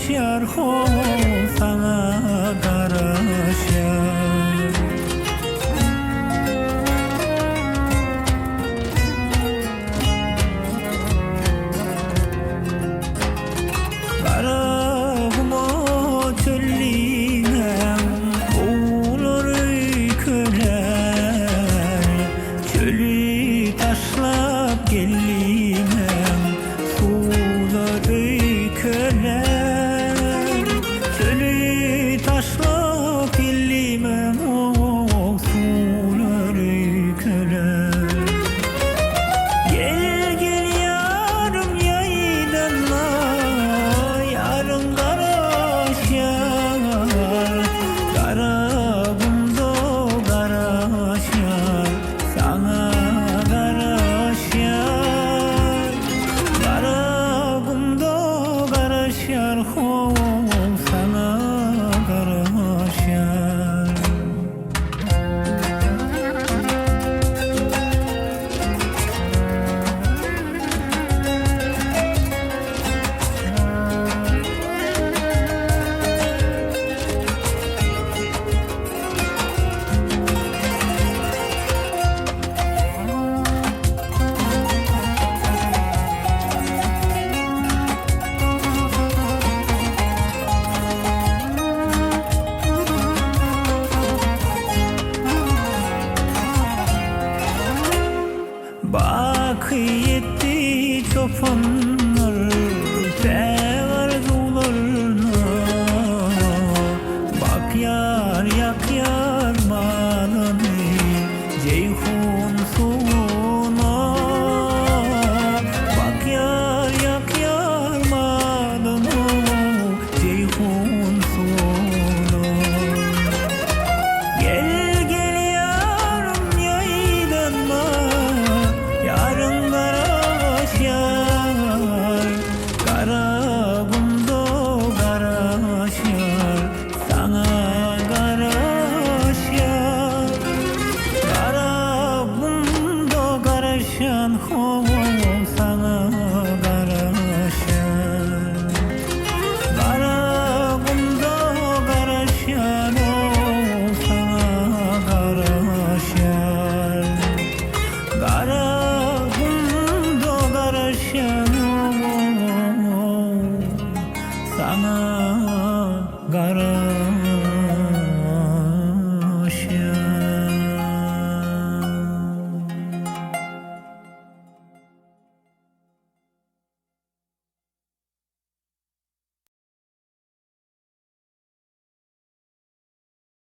karaşar ho sana karaşar. Taşlap gellimem suları köler, çölü taşlap gellimem o suları köler. Gel gel yarım yaylanla, yarın karaşar, karabımda karaşar sana. Karaşar ho sana karaşar. Bak yetti çopanlar sever zularına, bak yar yak yar manını ceyhun suna, bak yar yak yar manını ceyhun suna. Gel gel yarım yaydanma, yarın karaşar, karabımda karaşar sana karaşar, karabımda karaşan ho sana karaşar, karabımda karaşan ho sana karaşar, karabımda karaşan sana karaşar.